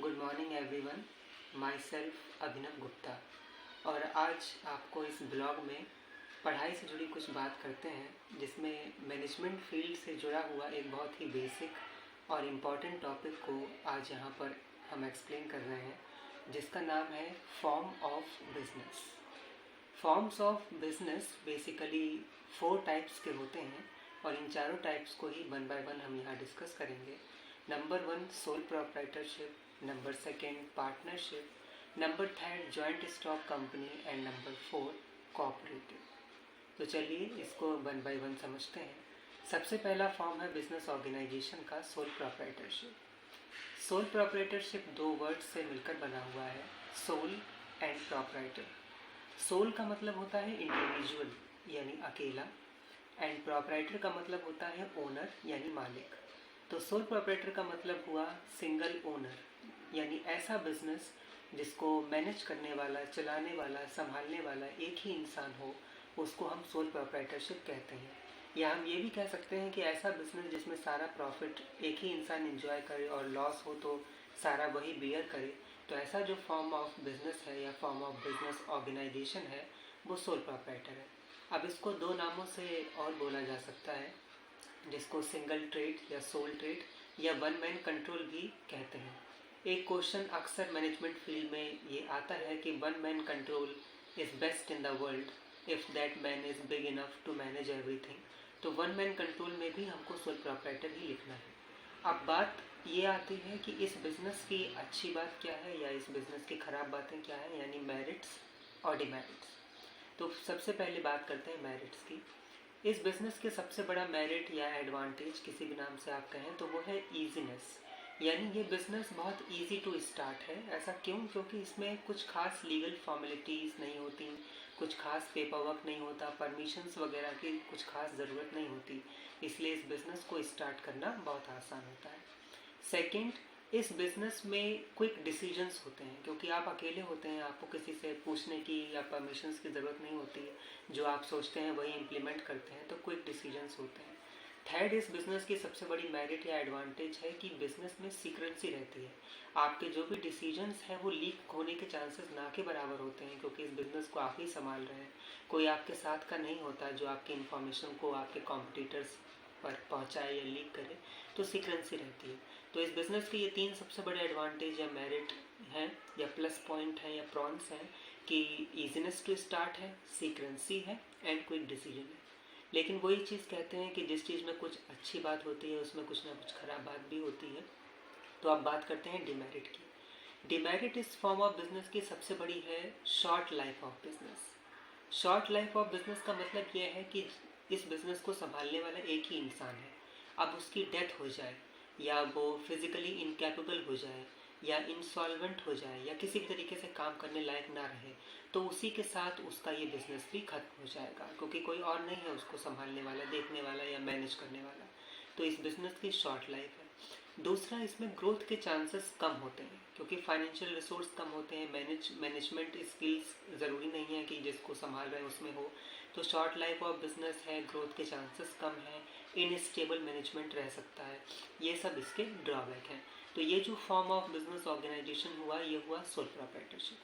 Good morning everyone, my self Abhinav Gupta. और आज आपको इस ब्लॉग में पढ़ाई से जुड़ी कुछ बात करते हैं, जिसमें मैनेजमेंट फील्ड से जुड़ा हुआ एक बहुत ही बेसिक और इम्पॉर्टेंट टॉपिक को आज यहाँ पर हम एक्सप्लेन कर रहे हैं, जिसका नाम है form of business. Forms of business basically 4 types के होते हैं और इन चारों टाइप्स को ही वन बाय वन हम यहाँ डिस्कस करेंगे। Number 1 sole proprietorship, number 2 partnership, number 3 joint stock company and number 4 cooperative. तो चलिए इसको वन बाय वन समझते हैं। सबसे पहला फॉर्म है बिजनेस ऑर्गेनाइजेशन का, sole proprietorship. Sole proprietorship 2 word से मिलकर बना हुआ है, सोल एंड प्रोप्राइटर। सोल का मतलब होता है इंडिविजुअल यानी अकेला, एंड प्रोप्राइटर का मतलब होता है ओनर यानी मालिक। तो सोल प्रोप्राइटर का मतलब हुआ सिंगल ओनर, यानी ऐसा बिजनेस जिसको मैनेज करने वाला, चलाने वाला, संभालने वाला एक ही इंसान हो, उसको हम सोल प्रोप्राइटरशिप कहते हैं। या हम ये भी कह सकते हैं कि ऐसा बिजनेस जिसमें सारा प्रॉफिट एक ही इंसान एंजॉय करे और लॉस हो तो सारा वही बियर करे। तो ऐसा जो फॉर्म ऑफ बिजनेस है या फॉर्म ऑफ बिजनेस ऑर्गेनाइजेशन है, वो सोल प्रोप्राइटर है। अब इसको 2 नामों से और बोला जा सकता है, जिसको सिंगल ट्रेड या सोल ट्रेड या वन मैन कंट्रोल भी कहते हैं। एक क्वेश्चन अक्सर मैनेजमेंट फील्ड में ये आता है कि one man control is best in the world if that man is big enough to manage everything. तो वन मैन कंट्रोल में भी हमको सोल प्रोप्राइटर ही लिखना है। अब बात ये आती है कि इस बिज़नेस की अच्छी बात क्या है या इस बिज़नेस की ख़राब बातें क्या है, यानी मेरिट्स और डिमेरिट्स। तो सबसे पहले बात करते हैं मेरिट्स की। इस बिज़नेस के सबसे बड़ा मेरिट या एडवांटेज, किसी भी नाम से आप कहें तो वो है ईजीनेस, यानी ये बिज़नेस बहुत इजी टू स्टार्ट है। ऐसा क्यों? क्योंकि इसमें कुछ खास लीगल फॉर्मेलिटीज़ नहीं होती, कुछ खास पेपर वर्क नहीं होता, परमिशंस वगैरह की कुछ खास ज़रूरत नहीं होती, इसलिए इस बिज़नेस को स्टार्ट करना बहुत आसान होता है। सेकंड, इस बिज़नेस में क्विक डिसीजंस होते हैं, क्योंकि आप अकेले होते हैं, आपको किसी से पूछने की या परमिशंस की ज़रूरत नहीं होती है, जो आप सोचते हैं वही इम्प्लीमेंट करते हैं, तो क्विक डिसीजंस होते हैं। थर्ड, इस बिज़नेस की सबसे बड़ी मेरिट या एडवांटेज है कि बिज़नेस में सीक्रेंसी रहती है। आपके जो भी डिसीजंस हैं वो लीक होने के चांसेस ना के बराबर होते हैं, क्योंकि इस बिज़नेस को आप ही संभाल रहे हैं, कोई आपके साथ का नहीं होता जो आपकी इन्फॉर्मेशन को आपके कॉम्पिटिटर्स पर पहुंचाए या लीक करे, तो सीक्रेंसी रहती है। तो इस बिज़नेस के ये 3 सबसे बड़े एडवांटेज या मेरिट हैं या प्लस पॉइंट हैं या प्रॉन्स हैं कि ईजीनेस टू स्टार्ट है, सीक्रेंसी है एंड क्विक डिसीजन है। लेकिन वही चीज़ कहते हैं कि जिस चीज़ में कुछ अच्छी बात होती है उसमें कुछ ना कुछ ख़राब बात भी होती है। तो अब बात करते हैं डिमेरिट की। डिमेरिट इस फॉर्म ऑफ बिज़नेस की सबसे बड़ी है short life of business. Short life of business का मतलब यह है कि इस बिज़नेस को संभालने वाला एक ही इंसान है। अब उसकी डेथ हो जाए या वो फिज़िकली इनकैपेबल हो जाए या इंसॉल्वेंट हो जाए या किसी भी तरीके से काम करने लायक ना रहे, तो उसी के साथ उसका ये बिज़नेस भी ख़त्म हो जाएगा, क्योंकि कोई और नहीं है उसको संभालने वाला, देखने वाला या मैनेज करने वाला। तो इस बिज़नेस की शॉर्ट लाइफ है। दूसरा, इसमें ग्रोथ के चांसेस कम होते हैं, क्योंकि फाइनेंशियल रिसोर्स कम होते हैं, मैनेजमेंट स्किल्स ज़रूरी नहीं है कि जिसको संभाल रहे हैं उसमें हो। तो शॉर्ट लाइफ ऑफ बिज़नेस है, ग्रोथ के चांसेस कम हैं, इनस्टेबल मैनेजमेंट रह सकता है, ये सब इसके ड्रॉबैक हैं। तो ये जो फॉर्म ऑफ बिज़नेस ऑर्गेनाइजेशन हुआ, ये हुआ सोल प्रोप्राइटरशिप।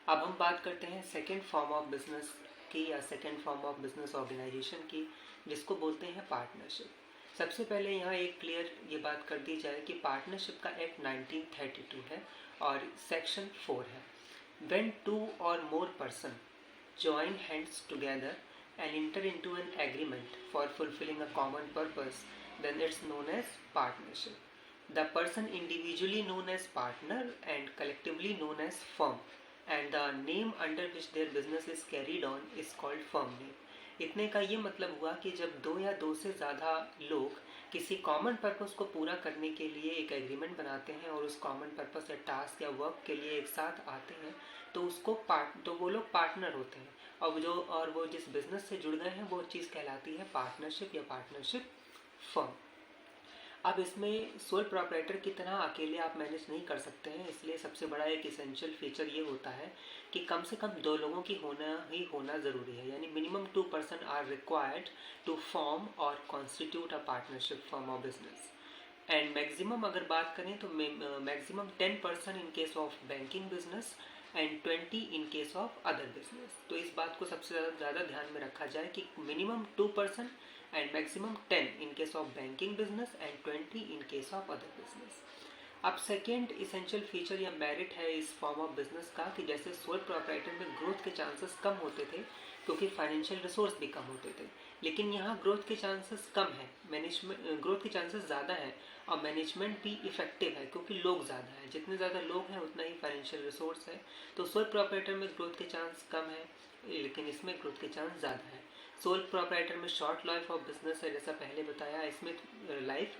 अब हम बात करते हैं सेकेंड फॉर्म ऑफ बिज़नेस की या second form of business organisation की, जिसको बोलते हैं पार्टनरशिप। सबसे पहले यहाँ एक क्लियर ये बात कर दी जाए कि पार्टनरशिप का एक्ट 1932 है और सेक्शन 4 है। When 2 or more person join hands together and enter into an agreement for fulfilling a common purpose, then it's known as partnership. The person individually known as partner and collectively known as firm, and the name under which their business is carried on is called firm name. इतने का ये मतलब हुआ कि जब 2 या 2 से ज़्यादा लोग किसी कॉमन पर्पस को पूरा करने के लिए एक एग्रीमेंट बनाते हैं और उस कॉमन पर्पस या टास्क या वर्क के लिए एक साथ आते हैं, तो तो वो लोग पार्टनर होते हैं, और वो जिस बिज़नेस से जुड़ गए हैं वो चीज़ कहलाती है पार्टनरशिप या पार्टनरशिप फर्म। अब इसमें सोल प्रोप्राइटर की तरह अकेले आप मैनेज नहीं कर सकते हैं, इसलिए सबसे बड़ा एक इसेंशियल फीचर ये होता है कि कम से कम 2 लोगों की होना ज़रूरी है, यानी minimum 2 person are required to form और कॉन्स्टिट्यूट अ पार्टनरशिप फर्म और बिजनेस। एंड मैक्सिमम अगर बात करें तो maximum 10% in case of banking business and 20 in case of other business. तो इस बात को सबसे ज़्यादा ध्यान में रखा जाए कि minimum 2% and maximum 10 in case of banking business and 20 in case of other business. अब सेकेंड इसेंशियल फीचर या मेरिट है इस फॉर्म ऑफ बिजनेस का कि जैसे सोल प्रोप्राइटर में ग्रोथ के चांसेस कम होते थे क्योंकि फाइनेंशियल रिसोर्स भी कम होते थे, लेकिन यहाँ ग्रोथ के चांसेस कम है, मैनेजमेंट ग्रोथ के चांसेस ज़्यादा है और मैनेजमेंट भी इफेक्टिव है क्योंकि लोग ज़्यादा हैं, जितने ज़्यादा लोग हैं उतना ही फाइनेंशियल रिसोर्स है। तो सोल प्रोप्राइटर में ग्रोथ के चांस कम है लेकिन इसमें ग्रोथ के चांस ज़्यादा है। सोल प्रोप्राइटर में शॉर्ट लाइफ ऑफ बिजनेस है, जैसा पहले बताया, इसमें लाइफ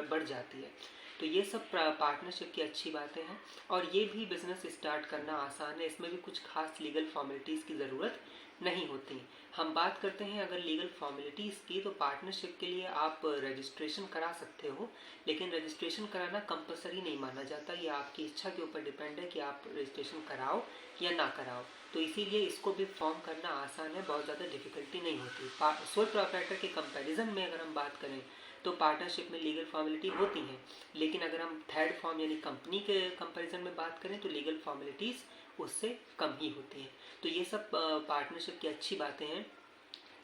बढ़ जाती है। तो ये सब पार्टनरशिप की अच्छी बातें हैं और ये भी बिज़नेस स्टार्ट करना आसान है, इसमें भी कुछ खास लीगल फॉर्मेलिटीज़ की ज़रूरत नहीं होती। हम बात करते हैं अगर लीगल फॉर्मेलिटीज़ की, तो पार्टनरशिप के लिए आप रजिस्ट्रेशन करा सकते हो, लेकिन रजिस्ट्रेशन कराना कंपलसरी नहीं माना जाता, ये आपकी इच्छा के ऊपर डिपेंड है कि आप रजिस्ट्रेशन कराओ या ना कराओ। तो इसीलिए इसको भी फॉर्म करना आसान है, बहुत ज़्यादा डिफिकल्टी नहीं होती। सोल प्रोप्राइटर के कंपैरिजन में अगर हम बात करें तो पार्टनरशिप में लीगल फॉर्मेलिटी होती हैं, लेकिन अगर हम थर्ड फॉर्म यानी कंपनी के कंपैरिजन में बात करें तो लीगल फॉर्मेलिटीज़ उससे कम ही होती हैं। तो ये सब पार्टनरशिप की अच्छी बातें हैं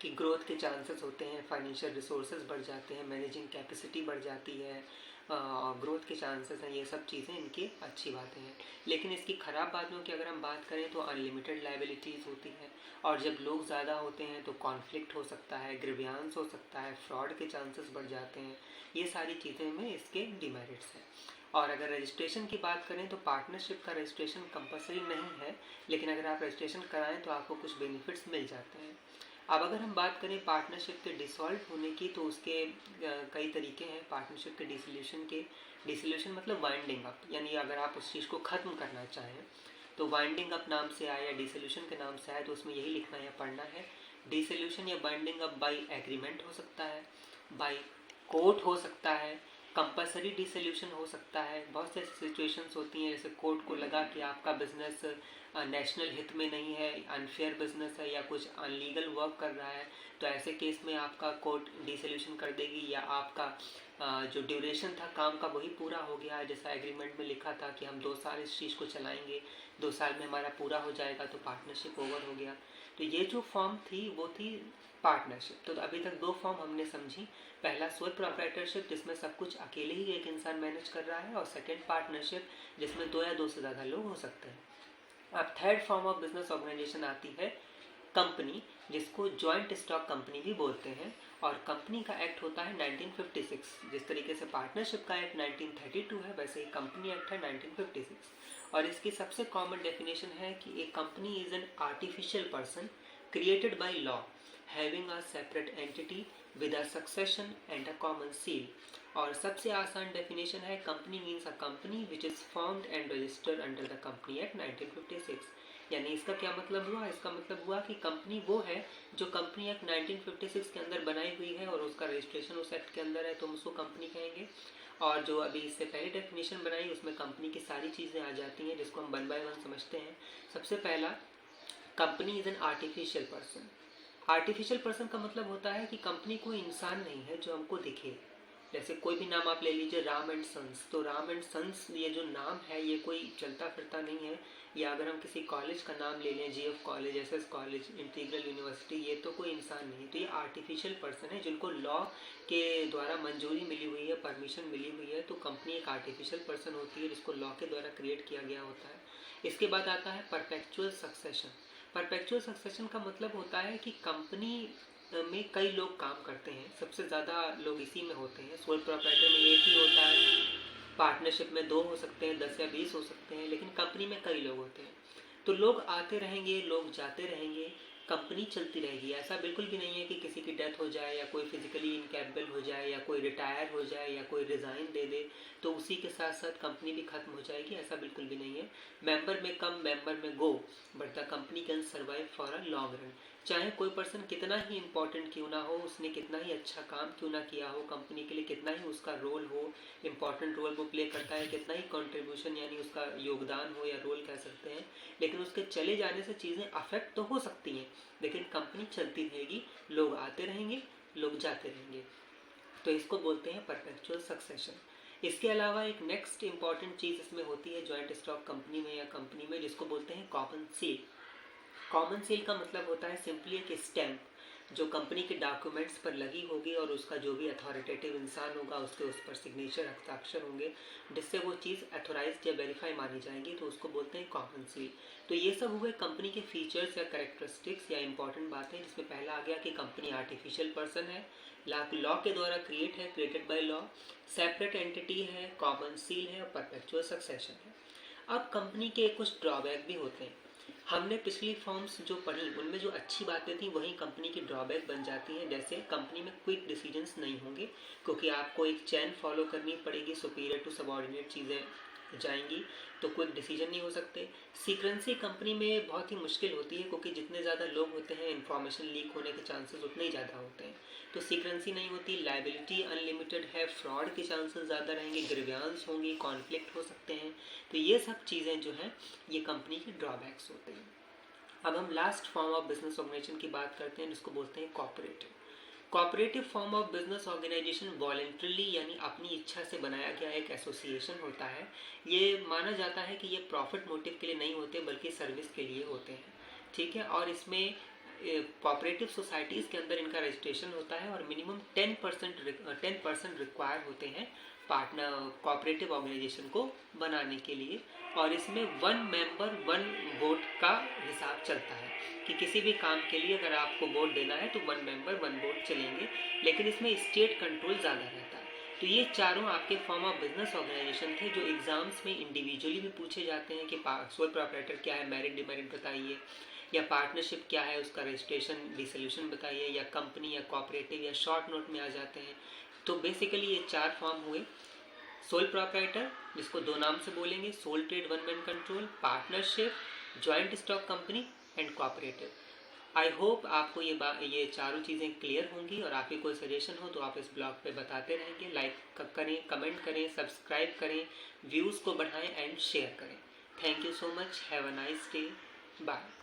कि ग्रोथ के चांसेस होते हैं, फाइनेंशियल रिसोर्सेज बढ़ जाते हैं, मैनेजिंग कैपेसिटी बढ़ जाती है, ग्रोथ के चांसेस हैं, ये सब चीज़ें इनकी अच्छी बातें हैं। लेकिन इसकी ख़राब बातों की अगर हम बात करें तो अनलिमिटेड लायबिलिटीज़ होती हैं और जब लोग ज़्यादा होते हैं तो कॉन्फ्लिक्ट हो सकता है, ग्रीवियांस हो सकता है, फ्रॉड के चांसेस बढ़ जाते हैं। ये सारी चीज़ें में इसके डिमेरिट्स हैं। और अगर रजिस्ट्रेशन की बात करें तो पार्टनरशिप का रजिस्ट्रेशन कंपलसरी नहीं है, लेकिन अगर आप रजिस्ट्रेशन कराएं तो आपको कुछ बेनिफिट्स मिल जाते हैं। अब अगर हम बात करें पार्टनरशिप के डिसॉल्व होने की तो उसके कई तरीके हैं पार्टनरशिप के डिसोल्यूशन के। डिसोल्यूशन मतलब वाइंडिंग अप, यानी अगर आप उस चीज़ को ख़त्म करना चाहें तो वाइंडिंग अप नाम से आए या डिसोल्यूशन के नाम से आए तो उसमें यही लिखना या पढ़ना है। डिसोल्यूशन या बाइंडिंग अप बाई एग्रीमेंट हो सकता है, बाई कोर्ट हो सकता है, कंपलसरी डिसोल्यूशन हो सकता है। बहुत से सिचुएशंस होती हैं जैसे कोर्ट को लगा कि आपका बिजनेस नेशनल हित में नहीं है, अनफेयर बिजनेस है या कुछ अनलीगल वर्क कर रहा है, तो ऐसे केस में आपका कोर्ट डिसोल्यूशन कर देगी, या आपका जो ड्यूरेशन था काम का वही पूरा हो गया है, जैसा एग्रीमेंट में लिखा था कि हम 2 साल इस चीज़ को चलाएंगे, 2 साल में हमारा पूरा हो जाएगा तो पार्टनरशिप ओवर हो गया। तो ये जो फॉर्म थी वो थी पार्टनरशिप। तो अभी तक 2 फॉर्म हमने समझी, पहला सोल प्रोप्राइटरशिप जिसमें सब कुछ अकेले ही एक इंसान मैनेज कर रहा है, और सेकेंड पार्टनरशिप जिसमें 2 या 2 से ज़्यादा लोग हो सकते हैं। अब third form of business organisation आती है कंपनी, जिसको जॉइंट स्टॉक कंपनी भी बोलते हैं, और कंपनी का एक्ट होता है 1956। जिस तरीके से पार्टनरशिप का एक्ट 1932 है, वैसे ही कंपनी एक्ट है 1956। और इसकी सबसे कॉमन डेफिनेशन है कि एक company is an artificial person created by law having a separate entity with a succession and a common seal. और सबसे आसान डेफिनेशन है company means a company which is formed and registered under the company act 1956। यानी इसका क्या मतलब हुआ? इसका मतलब हुआ कि कंपनी वो है जो कंपनी एक्ट 1956 के अंदर बनाई हुई है और उसका रजिस्ट्रेशन उस एक्ट के अंदर है, तो हम उसको कंपनी कहेंगे। और जो अभी इससे पहले डेफिनेशन बनाई उसमें कंपनी की सारी चीज़ें आ जाती हैं, जिसको हम 1 बाय 1 समझते हैं। सबसे पहला, company is an artificial person. Artificial person का मतलब होता है कि कंपनी कोई इंसान नहीं है जो हमको दिखे। जैसे कोई भी नाम आप ले लीजिए, राम एंड सन्स, तो राम एंड सन्स ये जो नाम है ये कोई चलता फिरता नहीं है। या अगर हम किसी कॉलेज का नाम ले लें, GF college, SS college, integral university, ये तो कोई इंसान नहीं है। तो ये आर्टिफिशियल पर्सन है जिनको लॉ के द्वारा मंजूरी मिली हुई है, परमिशन मिली हुई है। तो कंपनी एक आर्टिफिशियल पर्सन होती है जिसको लॉ के द्वारा क्रिएट किया गया होता है। इसके बाद आता है परपेचुअल सक्सेशन। परपेचुअल सक्सेशन का मतलब होता है कि कंपनी में कई लोग काम करते हैं, सबसे ज़्यादा लोग इसी में होते हैं। सोल प्रोप्राइटर में एक ही होता है, पार्टनरशिप में 2 हो सकते हैं, 10 या 20 हो सकते हैं, लेकिन कंपनी में कई लोग होते हैं। तो लोग आते रहेंगे, लोग जाते रहेंगे, कंपनी चलती रहेगी। ऐसा बिल्कुल भी नहीं है कि किसी की डेथ हो जाए या कोई फिजिकली इनकेपेबल हो जाए या कोई रिटायर हो जाए या कोई रिज़ाइन दे दे तो उसी के साथ साथ कंपनी भी खत्म हो जाएगी, ऐसा बिल्कुल भी नहीं है। मेंबर में come, member may go, but the company can survive for a long run. चाहे कोई पर्सन कितना ही इंपॉर्टेंट क्यों ना हो, उसने कितना ही अच्छा काम क्यों ना किया हो, कंपनी के लिए कितना ही उसका रोल हो, इम्पॉर्टेंट रोल वो प्ले करता है, कितना ही कंट्रीब्यूशन यानी उसका योगदान हो या रोल कह सकते हैं, लेकिन उसके चले जाने से चीज़ें अफेक्ट तो हो सकती हैं, लेकिन कंपनी चलती रहेगी, लोग आते रहेंगे, लोग जाते रहेंगे। तो इसको बोलते हैं परपेचुअल सक्सेशन। इसके अलावा एक नेक्स्ट इंपॉर्टेंट चीज़ इसमें होती है जॉइंट स्टॉक कंपनी में या कंपनी में, जिसको बोलते हैं कॉमन सील। कॉमन सील का मतलब होता है सिंपली एक स्टैंप जो कंपनी के डॉक्यूमेंट्स पर लगी होगी और उसका जो भी अथॉरिटेटिव इंसान होगा उसके उस पर सिग्नेचर हस्ताक्षर होंगे, जिससे वो चीज़ अथोराइज्ड या वेरीफाई मानी जाएगी, तो उसको बोलते हैं कॉमन सील। तो ये सब हुए कंपनी के फीचर्स या कैरेक्टरिस्टिक्स या इंपॉर्टेंट बातें, जिसमें पहला आ गया कि कंपनी आर्टिफिशियल पर्सन है, लॉ के द्वारा created by law, separate entity है, कॉमन सील है और परपेचुअल सक्सेशन है। अब कंपनी के कुछ ड्रॉबैक भी होते हैं। हमने पिछली फॉर्म्स जो पढ़ी उनमें जो अच्छी बातें थी वही कंपनी की ड्रॉबैक बन जाती हैं। जैसे कंपनी में क्विक डिसीजंस नहीं होंगे क्योंकि आपको एक चैन फॉलो करनी पड़ेगी, सुपीरियर टू सबऑर्डिनेट चीज़ें जाएंगी, तो क्विक डिसीजन नहीं हो सकते। सीक्रेंसी कंपनी में बहुत ही मुश्किल होती है क्योंकि जितने ज़्यादा लोग होते हैं इन्फॉर्मेशन लीक होने के चांसेस उतने ही ज़्यादा होते हैं, तो सीक्रेंसी नहीं होती। लाइबिलिटी अनलिमिटेड है, फ्रॉड के चांसेस ज़्यादा रहेंगे, ग्रीवियंस होंगी, कॉन्फ्लिक्ट हो सकते हैं। तो ये सब चीज़ें जो हैं ये कंपनी के ड्रॉबैक्स होते हैं। अब हम last form of business organisation की बात करते हैं जिसको बोलते हैं cooperative. Cooperative form of business organisation voluntarily यानी अपनी इच्छा से बनाया गया एक एसोसिएशन होता है। ये माना जाता है कि ये प्रॉफिट मोटिव के लिए नहीं होते बल्कि सर्विस के लिए होते हैं, ठीक है। और इसमें कोऑपरेटिव सोसाइटीज़ के अंदर इनका रजिस्ट्रेशन होता है और मिनिमम 10% रिक्वायर होते हैं पार्टनर कोऑपरेटिव ऑर्गेनाइजेशन को बनाने के लिए। और इसमें 1 मेंबर 1 वोट का हिसाब चलता है कि किसी भी काम के लिए अगर आपको वोट देना है तो 1 मेंबर 1 वोट चलेंगे, लेकिन इसमें स्टेट कंट्रोल ज़्यादा रहता है। तो ये चारों आपके फॉर्म ऑफ बिजनेस ऑर्गेनाइजेशन थे जो एग्जाम्स में इंडिविजुअली भी पूछे जाते हैं कि सोल प्रोप्राइटर क्या है, मेरिट डिमेरिट बताइए, या पार्टनरशिप क्या है उसका रजिस्ट्रेशन डिसोल्यूशन बताइए, या कंपनी या कोऑपरेटिव या शॉर्ट नोट में आ जाते हैं। तो बेसिकली ये 4 फॉर्म हुए, सोल प्रोप्राइटर जिसको 2 नाम से बोलेंगे, sole trade 1 man control, partnership, joint stock company and cooperative. I hope आपको ये चारों चीज़ें क्लियर होंगी और आपकी कोई सजेशन हो तो आप इस ब्लॉग पे बताते रहेंगे। लाइक करें, कमेंट करें, सब्सक्राइब करें, व्यूज़ को बढ़ाएं एंड शेयर करें। Thank you so much, have a nice day, bye.